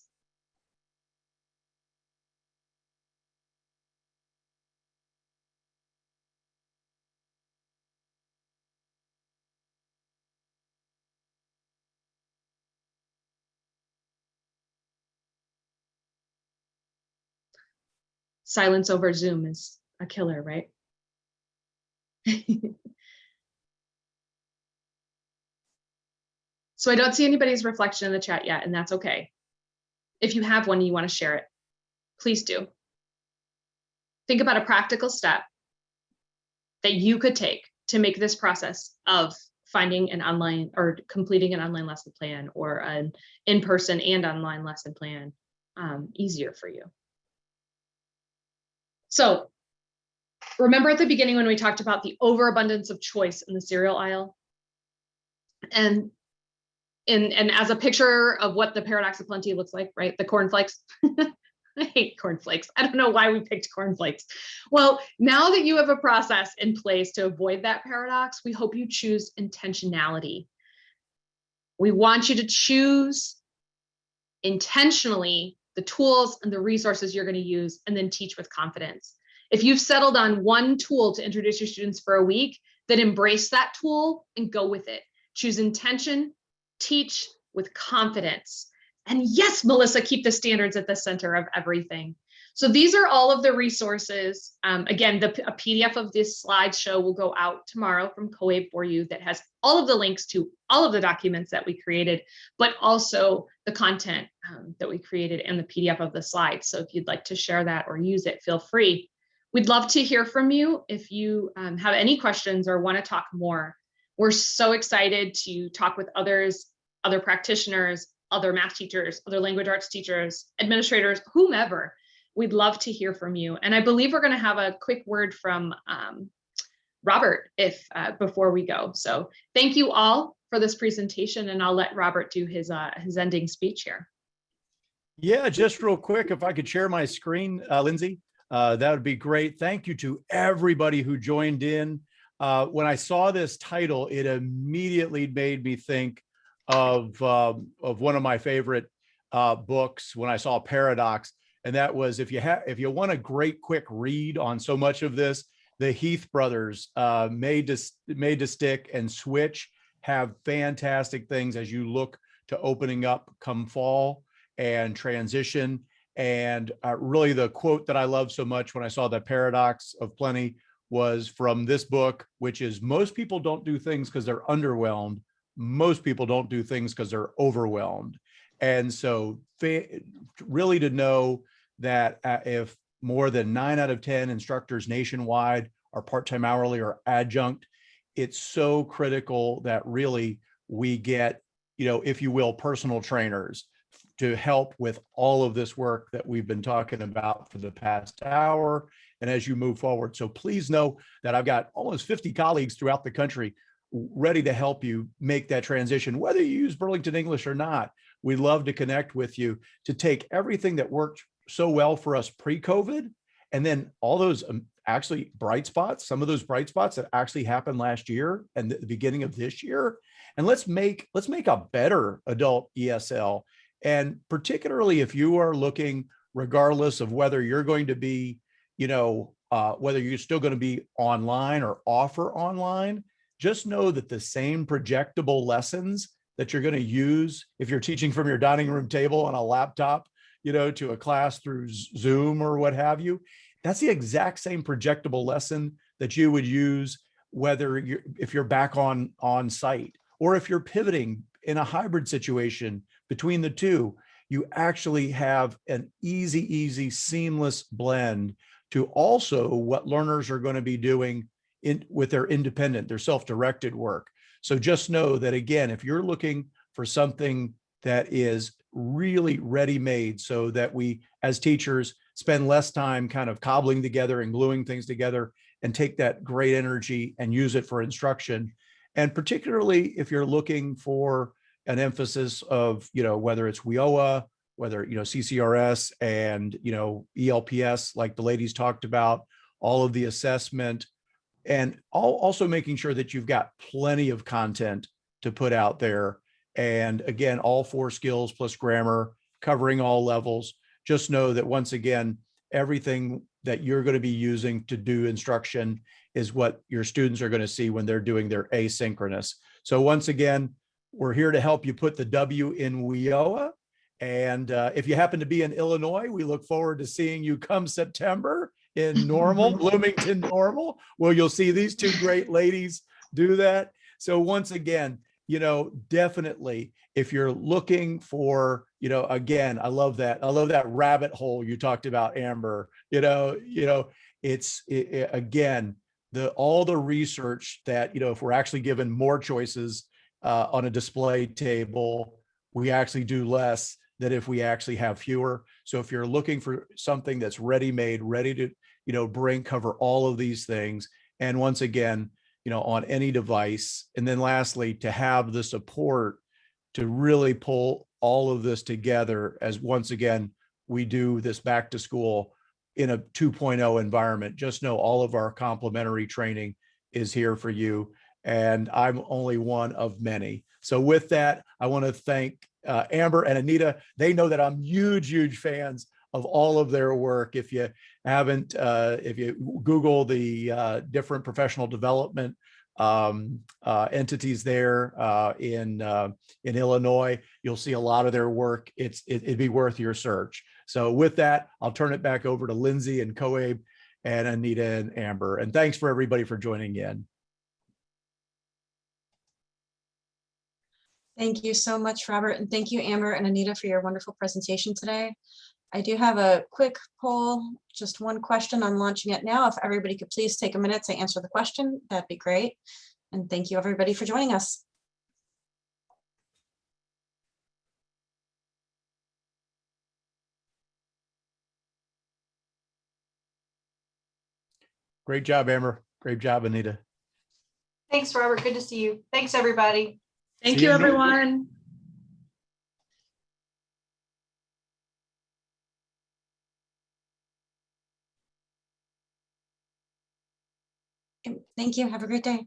Silence over Zoom is a killer, right? So I don't see anybody's reflection in the chat yet, and that's okay. If you have one and you want to share it, please do. Think about a practical step that you could take to make this process of finding an online or completing an online lesson plan or an in-person and online lesson plan easier for you. So remember at the beginning when we talked about the overabundance of choice in the cereal aisle? And as a picture of what the paradox of plenty looks like, right? The cornflakes. I hate cornflakes. I don't know why we picked cornflakes. Well, now that you have a process in place to avoid that paradox, we hope you choose intentionality. We want you to choose intentionally the tools and the resources you're going to use and then teach with confidence. If you've settled on one tool to introduce your students for a week, then embrace that tool and go with it. Choose intention, teach with confidence. And yes, Melissa, keep the standards at the center of everything. So these are all of the resources. Again, a PDF of this slideshow will go out tomorrow from CoAbe for you that has all of the links to all of the documents that we created, but also the content that we created and the PDF of the slides. So if you'd like to share that or use it, feel free. We'd love to hear from you if you have any questions or want to talk more. We're so excited to talk with others, other practitioners, other math teachers, other language arts teachers, administrators, whomever. We'd love to hear from you. And I believe we're going to have a quick word from Robert before we go. So thank you all for this presentation, and I'll let Robert do his ending speech here. Yeah, just real quick, if I could share my screen, Lindsay, that would be great. Thank you to everybody who joined in. When I saw this title, it immediately made me think of one of my favorite books when I saw Paradox. And that was, if you want a great quick read on so much of this, the Heath brothers, Made to Stick and Switch, have fantastic things as you look to opening up come fall and transition. And really the quote that I love so much when I saw the Paradox of Plenty was from this book, which is, most people don't do things because they're underwhelmed. Most people don't do things because they're overwhelmed. And so really to know that if more than 9 out of 10 instructors nationwide are part-time, hourly, or adjunct, it's so critical that really we get, if you will, personal trainers to help with all of this work that we've been talking about for the past hour and as you move forward. So please know that I've got almost 50 colleagues throughout the country ready to help you make that transition, whether you use Burlington English or not. We'd love to connect with you to take everything that worked so well for us pre-COVID, and then all those actually bright spots, some of those bright spots that actually happened last year and the beginning of this year, and let's make a better adult ESL And particularly if you are looking, regardless of whether you're going to be, whether you're still going to be online or offer online, just know that the same projectable lessons that you're going to use if you're teaching from your dining room table on a laptop, to a class through Zoom or what have you, that's the exact same projectable lesson that you would use if you're back on site, or if you're pivoting in a hybrid situation between the two. You actually have an easy, seamless blend to also what learners are going to be doing with their independent, their self-directed work. So just know that, again, if you're looking for something that is really ready-made, so that we as teachers spend less time kind of cobbling together and gluing things together, and take that great energy and use it for instruction. And particularly if you're looking for an emphasis of, whether it's WIOA, whether, CCRS and, ELPS, like the ladies talked about, all of the assessment, and also making sure that you've got plenty of content to put out there. And again, all 4 skills plus grammar, covering all levels. Just know that, once again, everything that you're going to be using to do instruction is what your students are going to see when they're doing their asynchronous. So once again, we're here to help you put the W in WIOA. And if you happen to be in Illinois, we look forward to seeing you come September in Bloomington Normal, where you'll see these 2 great ladies do that. So once again, definitely, if you're looking for, again, I love that rabbit hole you talked about, Amber. Again, all the research that, if we're actually given more choices on a display table, we actually do less than if we actually have fewer. So if you're looking for something that's ready-made, ready to, cover all of these things, and once again, on any device. And then lastly, to have the support to really pull all of this together, as once again, we do this back to school in a 2.0 environment. Just know all of our complimentary training is here for you. And I'm only one of many. So with that, I want to thank Amber and Anita. They know that I'm huge fans of all of their work. If you haven't, if you Google the different professional development entities there in Illinois, you'll see a lot of their work. It'd be worth your search. So with that, I'll turn it back over to Lindsay and Coabe and Anita and Amber. And thanks for everybody for joining in. Thank you so much, Robert. And thank you, Amber and Anita, for your wonderful presentation today. I do have a quick poll, just one question. I'm launching it now. If everybody could please take a minute to answer the question, that'd be great. And thank you, everybody, for joining us. Great job, Amber. Great job, Anita. Thanks, Robert. Good to see you. Thanks, everybody. Thank See you, you. everyone. Thank you. Have a great day.